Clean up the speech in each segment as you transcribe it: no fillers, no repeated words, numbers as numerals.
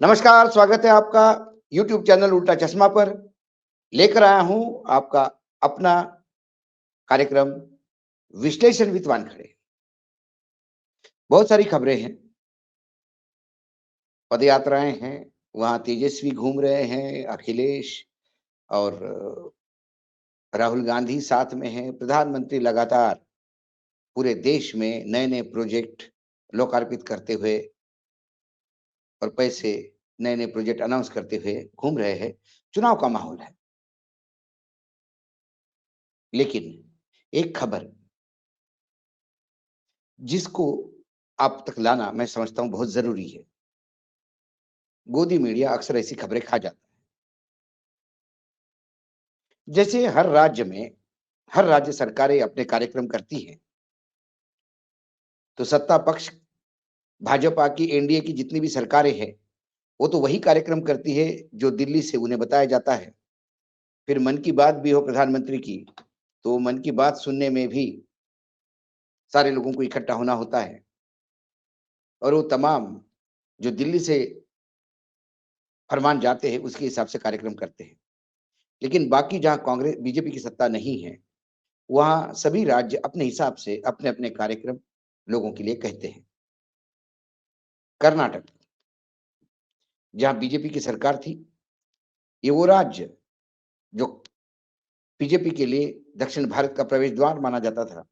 नमस्कार, स्वागत है आपका यूट्यूब चैनल उल्टा चश्मा पर। लेकर आया हूँ आपका अपना कार्यक्रम विश्लेषण विद वानखड़े। बहुत सारी खबरें हैं, पदयात्राएँ हैं, वहाँ तेजस्वी घूम रहे हैं, अखिलेश और राहुल गांधी साथ में हैं। प्रधानमंत्री लगातार पूरे देश में नए-नए प्रोजेक्ट लोकार्पित करते हुए और पैसे नए-नए प्रोजेक्ट अनाउंस करते हुए घूम रहे हैं। चुनाव का माहौल है। लेकिन एक खबर जिसको आप तक लाना मैं समझता हूँ बहुत ज़रूरी है। गोदी मीडिया अक्सर ऐसी खबरें खा जाता है। जैसे हर राज्य सरकारें अपने कार्यक्रम करती हैं, तो सत्ता पक्ष भाजपा की एनडीए की जितनी भी सरकारें हैं, वो तो वही कार्यक्रम करती है जो दिल्ली से उन्हें बताया जाता है। फिर मन की बात भी हो प्रधानमंत्री की, तो मन की बात सुनने में भी सारे लोगों को इकट्ठा होना होता है और वो तमाम जो दिल्ली से फरमान जाते हैं, उसके हिसाब से कार्यक्रम करते हैं। लेकिन बाकी जहाँ कांग्रेस बीजेपी की सत्ता नहीं है, वहाँ सभी राज्य अपने हिसाब से अपने-अपने कार्यक्रम लोगों के लिए कहते हैं। कर्नाटक, जहाँ बीजेपी की सरकार थी, ये वो राज्य जो बीजेपी के लिए दक्षिण भारत का प्रवेश द्वार माना जाता था।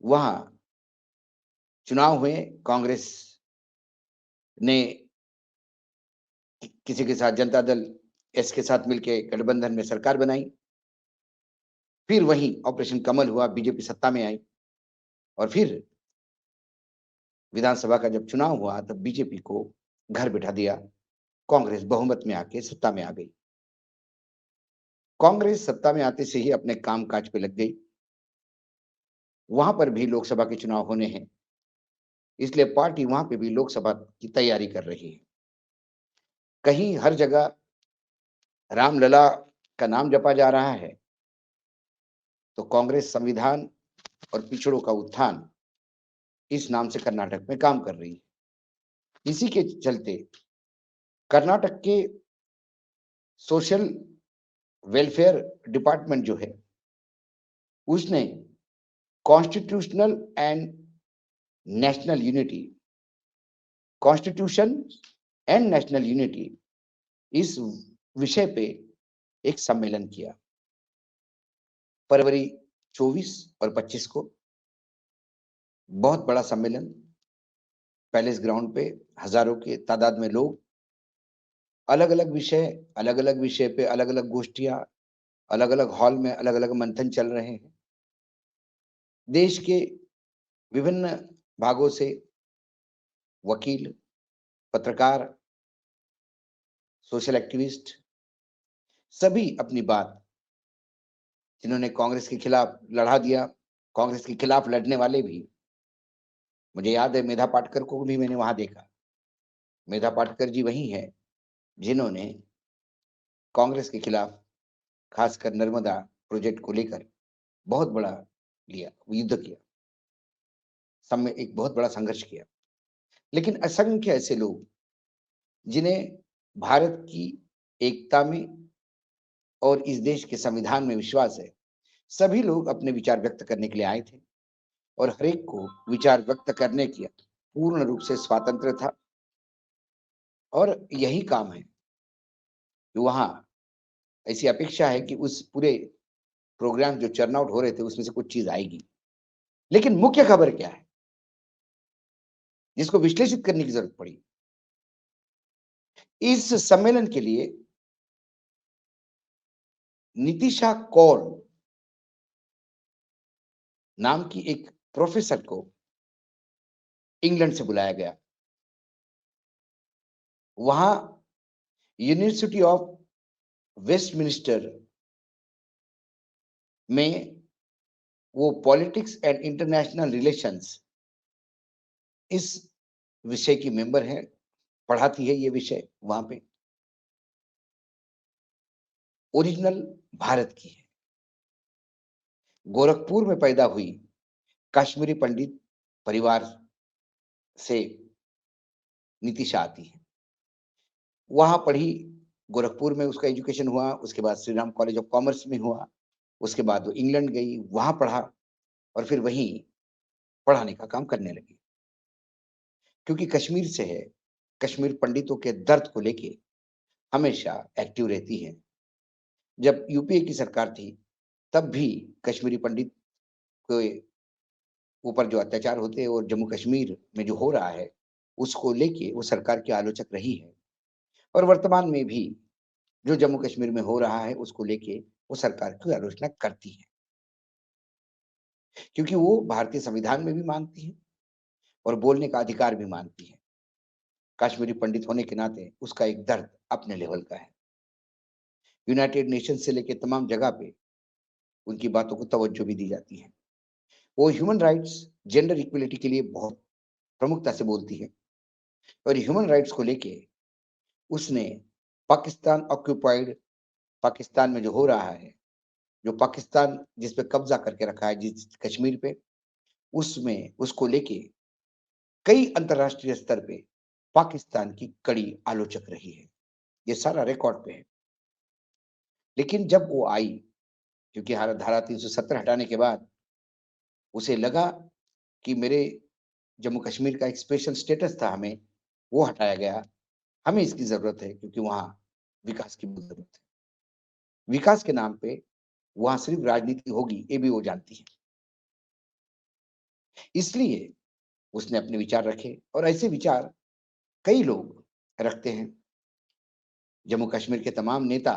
वहाँ चुनाव हुए, कांग्रेस ने किसी के साथ जनता दल एस के साथ मिलके गठबंधन में सरकार बनाई। फिर वहीं ऑपरेशन कमल हुआ, बीजेपी सत्ता में आई और फिर विधानसभा का जब चुनाव हुआ, तब बीजेपी को घर बिठा दिया। कांग्रेस बहुमत में आके सत्ता में आ गई। कांग्रेस सत्ता में आते से ही अपने काम-काज पे लग गई। वहाँ पर भी लोकसभा के चुनाव होने हैं, इसलिए पार्टी वहाँ पे भी लोकसभा की तैयारी कर रही है। कहीं हर जगह रामलला का नाम जपा जा रहा है, तो कांग्रेस संविधान और पिछड़ों का उत्थान इस नाम से कर्नाटक में काम कर रही है। इसी के चलते कर्नाटक के सोशल वेलफेयर डिपार्टमेंट जो है, उसने constitutional and national unity constitution and national unity इस विषय पे एक सम्मेलन किया फरवरी 24 और 25 को। बहुत बड़ा सम्मेलन पैलेस ग्राउंड पे हजारों के तादाद में लोग अलग-अलग विषय पे अलग-अलग गोष्ठियां, अलग-अलग हॉल में अलग-अलग मंथन चल रहे हैं। देश के विभिन्न भागों से वकील, पत्रकार, सोशल एक्टिविस्ट सभी अपनी बात, जिन्होंने कांग्रेस के खिलाफ लड़ा दिया, कांग्रेस के खिलाफ लड़ने वाले भी, मुझे याद है मेधा पाटकर को भी मैंने वहां देखा। मेधा पाटकर जी वही हैं जिन्होंने कांग्रेस के खिलाफ खासकर नर्मदा प्रोजेक्ट को लेकर बहुत बड़ा युद्ध किया, सब में एक बहुत बड़ा संघर्ष किया। लेकिन असंख्य ऐसे लोग जिन्हें भारत की एकता में और इस देश के संविधान में विश्वास है, सभी लोग अपने विचार व्यक्त करने के लिए आए थे और हर एक को विचार व्यक्त करने की पूर्ण रूप से स्वातंत्र्य था। और यही काम है कि वहाँ ऐसी अपेक्षा है कि उस पूरे प्रोग्राम जो चर्न आउट हो रहे थे, उसमें से कुछ चीज़ आएगी। लेकिन मुख्य खबर क्या है, जिसको विश्लेषित करने की ज़रूरत पड़ी? इस सम्मेलन के लिए नितिशा कौल नाम की एक प्रोफ़ेसर को इंग्लैंड से बुलाया गया। वहाँ यूनिवर्सिटी ऑफ वेस्टमिनिस्टर में वो पॉलिटिक्स एंड इंटरनेशनल रिलेशंस इस विषय की मेंबर है, पढ़ाती है ये विषय वहाँ पे। ओरिजिनल भारत की है। गोरखपुर में पैदा हुई कश्मीरी पंडित परिवार से नितिशा आती है। वहाँ पढ़ी, गोरखपुर में उसका एजुकेशन हुआ, उसके बाद Shri Ram college of commerce में हुआ, उसके बाद वो इंग्लैंड गई, वहाँ पढ़ा और फिर वहीं पढ़ाने का काम करने लगी। क्योंकि कश्मीर से है, कश्मीर पंडितों के दर्द को लेके हमेशा एक्टिव रहती है। जब यूपीए की सरकार थी, तब भी कश्मीरी पंडित के ऊपर जो अत्याचार होते हैं और जम्मू कश्मीर में जो हो रहा है, उसको लेके वो सरकार की आलोचक रही है। और वर्तमान में भी जो जम्मू कश्मीर में हो रहा है, उसको लेके वो सरकार की आलोचना करती है। क्योंकि वो भारतीय संविधान में भी मानती है और बोलने का अधिकार भी मानती है। कश्मीरी पंडित होने के नाते उसका एक दर्द अपने लेवल का है। यूनाइटेड नेशन से लेके तमाम जगह पे उनकी बातों को तवज्जो भी दी जाती है। वो ह्यूमन राइट्स, जेंडर इक्वलिटी के लिए बहुत प्रमुखता से बोलती है और ह्यूमन राइट्स को लेके उसने पाकिस्तान ऑक्यूपाइड, पाकिस्तान में जो हो रहा है, जो पाकिस्तान जिस पे कब्जा करके रखा है जिस कश्मीर पे, उसमें उसको लेके कई अंतर्राष्ट्रीय स्तर पे पाकिस्तान की कड़ी आलोचक रही है। ये सारा रिकॉर्ड पे है। लेकिन जब वो आई, क्योंकि धारा 370 हटाने के बाद उसे लगा कि मेरे जम्मू कश्मीर का एक स्पेशल स्टेटस था, हमें वो हटाया गया। हमें इसकी ज़रूरत है क्योंकि वहाँ विकास की बहुत ज़रूरत है। विकास के नाम पे वहाँ सिर्फ़ राजनीति होगी, ये भी वो जानती है। इसलिए उसने अपने विचार रखे और ऐसे विचार कई लोग रखते हैं। जम्मू कश्मीर के तमाम नेता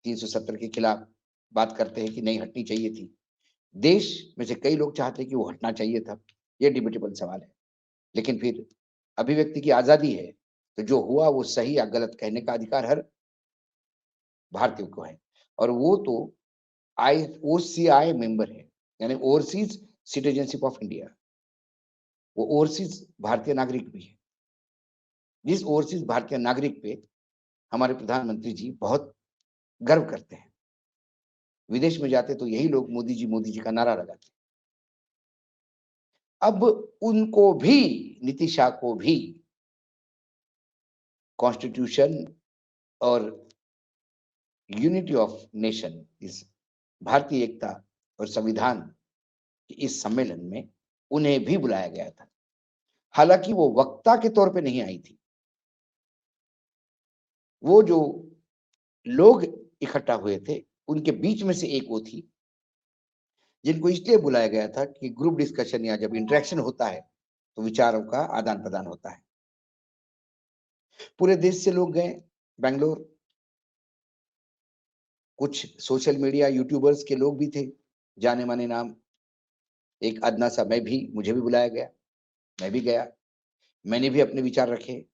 370 के खिलाफ बात करते हैं कि नहीं हटनी चाहिए थी। देश में से कई लोग चाहते हैं कि वो हटना चाहिए था। ये डिबेटेबल सवाल है। लेकिन फिर अभिव्यक्ति की आज़ादी है, तो जो हुआ वो सही या गलत कहने का अधिकार हर भारतीय को है। और वो तो आई ओसीआई मेंबर है, यानी ओवरसीज सिटीजनशिप ऑफ इंडिया। वो ओवरसीज भारतीय नागरिक भी है। जिस ओवरसीज भारतीय नागरिक पे हमारे प्रधानमंत्री जी बहुत गर्व करते हैं। विदेश में जाते तो यही लोग मोदी जी का नारा लगाते। अब उनको भी, नीतीश शाह को भी कॉन्स्टिट्यूशन और यूनिटी ऑफ नेशन, इस भारतीय एकता और संविधान के इस सम्मेलन में उन्हें भी बुलाया गया था। हालांकि वो वक्ता के तौर पे नहीं आई थी। वो जो लोग इकट्ठा हुए थे, उनके बीच में से एक वो थी जिनको इसलिए बुलाया गया था कि ग्रुप डिस्कशन या जब इंटरेक्शन होता है तो विचारों का आदान प्रदान होता है। पूरे देश से लोग गए बैंगलोर। कुछ सोशल मीडिया यूट्यूबर्स के लोग भी थे, जाने माने नाम। एक अदना सा मैं भी, मुझे भी बुलाया गया, मैं भी गया। मैंने भी अपने विचार रखे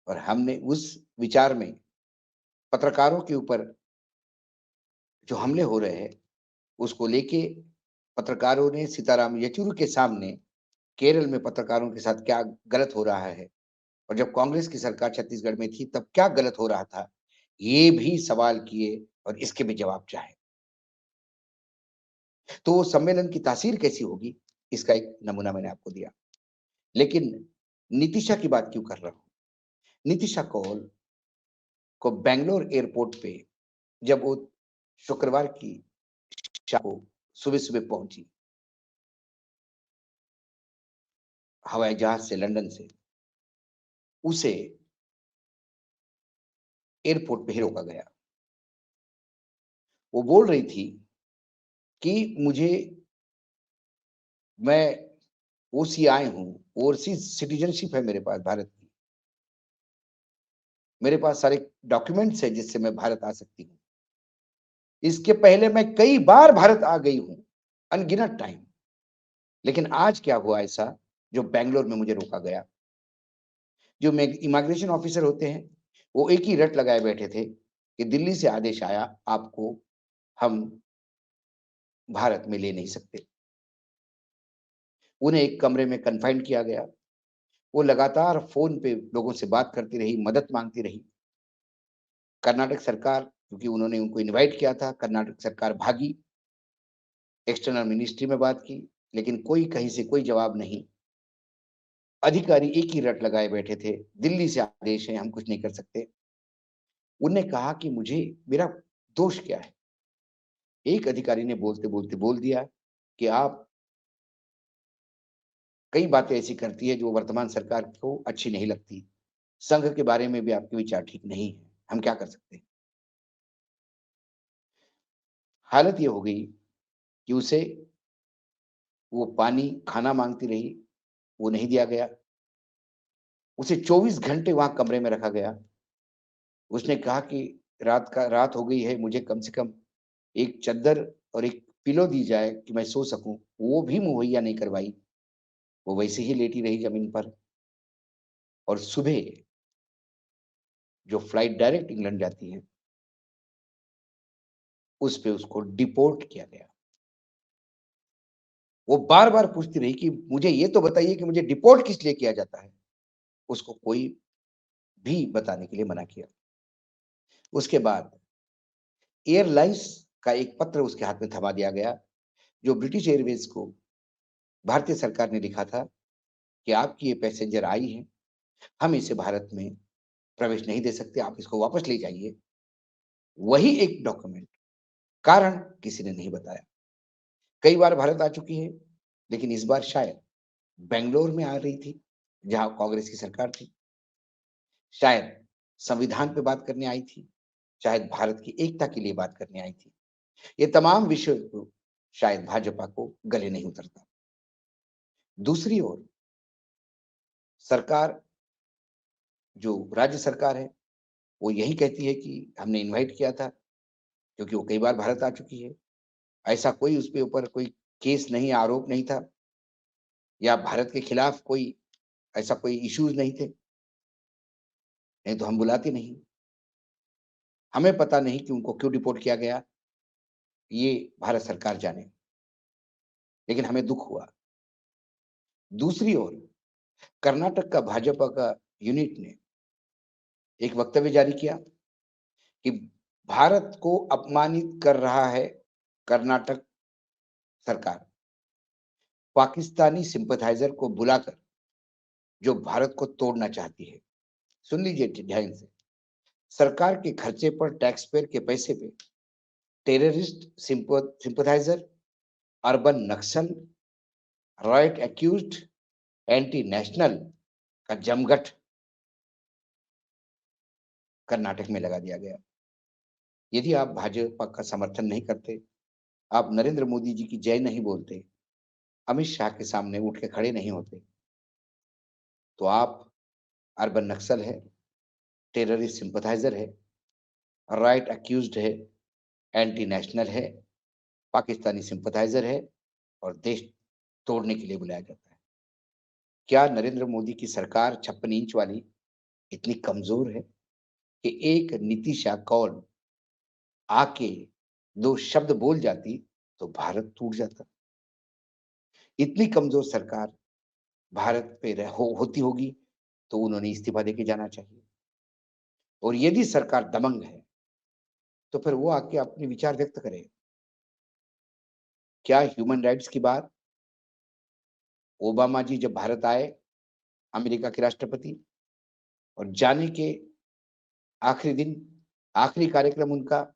और हमने उस विचार में पत्रकारों के ऊपर जो हमले हो रहे हैं उसको लेके पत्रकारों ने सीताराम येचुरी के सामने केरल में पत्रकारों के साथ क्या गलत हो रहा है और जब कांग्रेस की सरकार छत्तीसगढ़ में थी तब क्या गलत हो रहा था, ये भी सवाल किए और इसके भी जवाब चाहे। तो सम्मेलन की तासीर कैसी होगी, इसका एक नमूना मैंने आपको दिया। लेकिन नितिशा की बात क्यों कर रहा हूं? नितिशा कौल को बैंगलोर एयरपोर्ट पे जब वो शुक्रवार की शाम को सुबह सुबह पहुंची हवाई जहाज से, लंदन से, उसे एयरपोर्ट पे ही रोका गया। वो बोल रही थी कि मुझे, मैं ओसीआई हूं, ओवरसीज सिटीजनशिप है मेरे पास भारत की। मेरे पास सारे डॉक्यूमेंट्स है जिससे मैं भारत आ सकती हूँ। इसके पहले मैं कई बार भारत आ गई हूँ, अनगिनत टाइम। लेकिन आज क्या हुआ ऐसा जो बैंगलोर में मुझे रोका गया? जो इमिग्रेशन ऑफिसर होते हैं, वो एक ही रट लगाए बैठे थे कि दिल्ली से आदेश आया, आपको हम भारत में ले नहीं सकते। उन्हें एक कमरे में कन्फाइंड किया गया। वो लगातार फ़ोन पे लोगों से बात करती रही, मदद माँगती रही। कर्नाटक सरकार, क्योंकि उन्होंने उनको इनवाइट किया था, कर्नाटक सरकार भागी, एक्सटर्नल मिनिस्ट्री में बात की, लेकिन कोई कहीं से कोई जवाब नहीं। अधिकारी एक ही रट लगाए बैठे थे, दिल्ली से आदेश है, हम कुछ नहीं कर सकते। उन्होंने कहा कि मुझे मेरा दोष क्या है? एक अधिकारी ने बोलते-बोलते बोल दिया कि आप कई बातें ऐसी करती है जो वर्तमान सरकार को अच्छी नहीं लगती। संघ के बारे में भी आपके विचार ठीक नहीं है। हम क्या कर सकते हैं? हालत ये हो गई कि उसे वो पानी, खाना माँगती रही, वो नहीं दिया गया। उसे 24 घंटे वहाँ कमरे में रखा गया। उसने कहा कि रात हो गई है, मुझे कम से कम एक चद्दर और एक पिलो दी जाए कि मैं सो सकूँ। वो भी मुहैया नहीं करवाई। वो वैसे ही लेटी रही ज़मीन पर और सुबह जो फ्लाइट डायरेक्ट इंग्लैंड जाती है, उस पे उसको डिपोर्ट किया गया। वो बार-बार पूछती रही कि मुझे ये तो बताइए कि मुझे डिपोर्ट किस लिए किया जाता है? उसको कोई भी बताने के लिए मना किया। उसके बाद एयरलाइन्स का एक पत्र उसके हाथ में थमा दिया गया, जो ब्रिटिश एयरवेज़ को भारतीय सरकार ने लिखा था कि आपकी ये पैसेंजर आई हैं, हम इसे भारत में प्रवेश नहीं दे सकते, आप इसको वापस ले जाइए। वही एक डॉक्यूमेंट, कारण किसी ने नहीं बताया। कई बार भारत आ चुकी है, लेकिन इस बार शायद बैंगलोर में आ रही थी, जहाँ कांग्रेस की सरकार थी। शायद संविधान पे बात करने आई थी, शायद भारत की एकता के लिए बात करने आई थी। ये तमाम विषय को शायद भाजपा को गले नहीं उतरता। दूसरी ओर सरकार, जो राज्य सरकार है, वो यही कहती है कि हमने इनवाइट किया था, क्योंकि वो कई बार भारत आ चुकी है। ऐसा कोई उसके ऊपर कोई केस नहीं, आरोप नहीं था या भारत के खिलाफ कोई ऐसा कोई इश्यूज़ नहीं थे, नहीं तो हम बुलाते नहीं। हमें पता नहीं कि उनको क्यों डिपोर्ट किया गया, ये भारत सरकार जाने, लेकिन हमें दुःख हुआ। दूसरी ओर कर्नाटक का भाजपा का यूनिट ने एक वक्तव्य जारी किया कि भारत को अपमानित कर रहा है कर्नाटक सरकार, पाकिस्तानी सिम्पैथाइज़र को बुलाकर जो भारत को तोड़ना चाहती है। सुन लीजिए ध्यान से, सरकार के खर्चे पर टैक्स पेयर के पैसे पे टेररिस्ट सिम्पैथाइज़र, अर्बन नक्सल, राइट एक्यूज्ड, एंटी नेशनल का जमघट कर्नाटक में लगा दिया गया। यदि आप भाजपा का समर्थन नहीं करते, आप नरेंद्र मोदी जी की जय नहीं बोलते, अमित शाह के सामने उठ के खड़े नहीं होते, तो आप अर्बन नक्सल है, टेररिस्ट सिम्पैथाइज़र है, राइट एक्यूज्ड है, एंटी नेशनल है, पाकिस्तानी सिम्पैथाइज़र है और देश तोड़ने के लिए बुलाया जाता है। क्या नरेंद्र मोदी की सरकार 56 इंच वाली इतनी कमज़ोर है कि एक नीतिशा कौल आके 2 शब्द बोल जाती तो भारत टूट जाता? इतनी कमज़ोर सरकार भारत पे होती होगी तो उन्होंने इस्तीफ़ा देके जाना चाहिए। और यदि सरकार दबंग है, तो फिर वो आके अपने विचार व्यक्त करे। क्या ह्यूमन राइट्स की बात ओबामा जी जब भारत आए, अमेरिका के राष्ट्रपति, और जाने के आखिरी दिन, आखिरी कार्यक्रम उनका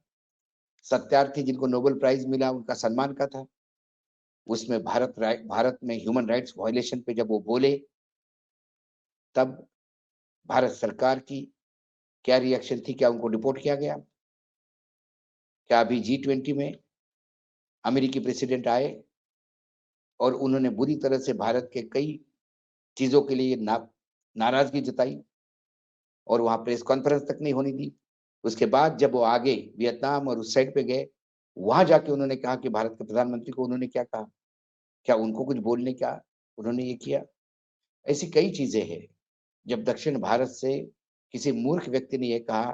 सत्यार्थी जिनको नोबेल प्राइज़ मिला, उनका सम्मान का था। उसमें भारत में ह्यूमन राइट्स वायलेशन पे जब वो बोले, तब भारत सरकार की क्या रिएक्शन थी? क्या उनको डिपोर्ट किया गया? क्या अभी G20 में अमेरिकी प्रेसिडेंट आए और उन्होंने बुरी तरह से भारत के कई चीज़ों के लिए नाराज़गी जताई और वहाँ प्रेस कॉन्फ्रेंस तक नहीं होने दी। उसके बाद जब वो आगे वियतनाम और उस साइड पे गए, वहाँ जाके उन्होंने कहा कि भारत के प्रधानमंत्री को उन्होंने क्या कहा? क्या उनको कुछ बोलने का उन्होंने ये किया? ऐसी कई चीज़ें हैं। जब दक्षिण भारत से किसी मूर्ख व्यक्ति ने ये कहा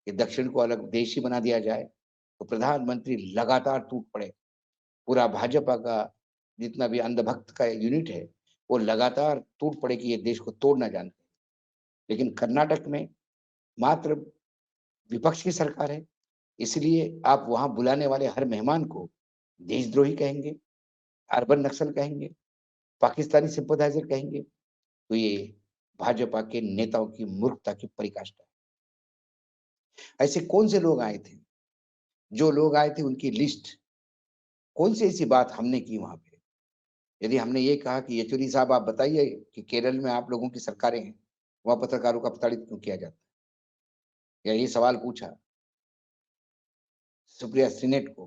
कि दक्षिण को अलग देश ही बना दिया जाए, तो प्रधानमंत्री लगातार टूट पड़े। पूरा भाजपा का जितना भी अंधभक्त का यूनिट है, वो लगातार टूट पड़े कि ये देश को तोड़ना जानते हैं। लेकिन कर्नाटक में मात्र विपक्ष की सरकार है, इसलिए आप वहाँ बुलाने वाले हर मेहमान को देशद्रोही कहेंगे, अर्बन नक्सल कहेंगे, पाकिस्तानी सिम्पैथाइज़र कहेंगे। तो ये भाजपा के नेताओं की मूर्खता की पराकाष्ठा है। ऐसे कौन से लोग आए थे? जो लोग आए थे उनकी लिस्ट, कौन सी ऐसी बात हमने की वहाँ पे? यदि हमने ये कहा कि येचुरी साहब आप बताइए कि केरल में आप लोगों की सरकारें हैं, वहाँ पत्रकारों का प्रताड़ित क्यों किया जाता है? या ये सवाल पूछा सुप्रिया सीनेट को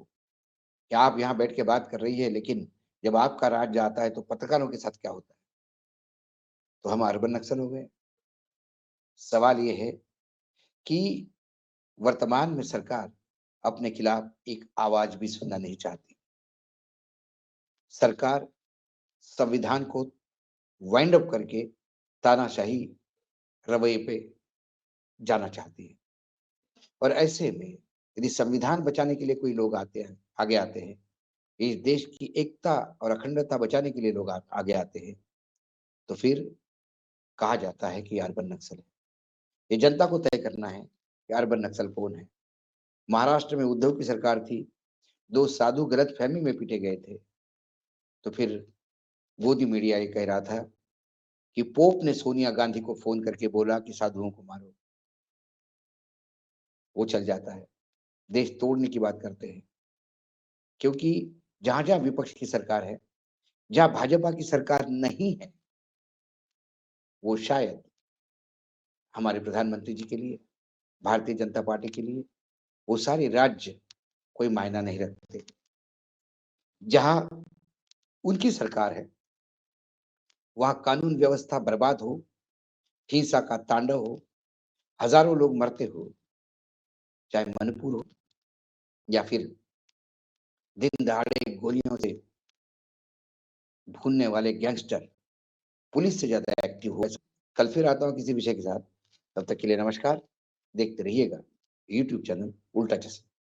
कि आप यहाँ बैठ के बात कर रही है, लेकिन जब आपका राज्य आता है तो पत्रकारों के साथ क्या होता है? तो हम अर्बन नक्सल हो गए। सवाल ये है कि वर्तमान में सरकार अपने खिलाफ एक आवाज भी सुनना नहीं चाहती। सरकार संविधान को वाइंड अप करके तानाशाही रवैये पे जाना चाहती है। और ऐसे में यदि संविधान बचाने के लिए कोई लोग आते हैं, आगे आते हैं, इस देश की एकता और अखंडता बचाने के लिए लोग आगे आते हैं, तो फिर कहा जाता है कि अर्बन नक्सल है। ये जनता को तय करना है कि अर्बन नक्सल कौन है। महाराष्ट्र में उद्धव की सरकार थी, 2 साधु गलतफहमी में पीटे गए थे। तो फिर गोदी मीडिया ये कह रहा था कि पोप ने सोनिया गांधी को फ़ोन करके बोला कि साधुओं को मारो। वो चल जाता है। देश तोड़ने की बात करते हैं। क्योंकि जहाँ-जहाँ विपक्ष की सरकार है, जहाँ भाजपा की सरकार नहीं है, वो शायद हमारे प्रधानमंत्री जी के लिए, भारतीय जनता पार्टी के लिए, वो सारे राज्य कोई मायना नहीं रखते। जहाँ उनकी सरकार है, वहाँ कानून व्यवस्था बर्बाद हो, हिंसा का तांडव हो, हज़ारों लोग मरते हो, चाहे मणिपुर हो या फिर दिन दहाड़े गोलियों से भूनने वाले गैंगस्टर पुलिस से ज़्यादा एक्टिव हो। कल फिर आता हूँ किसी विषय के साथ। तब तक के लिए नमस्कार। देखते रहिएगा यूट्यूब चैनल उल्टा चश्मा।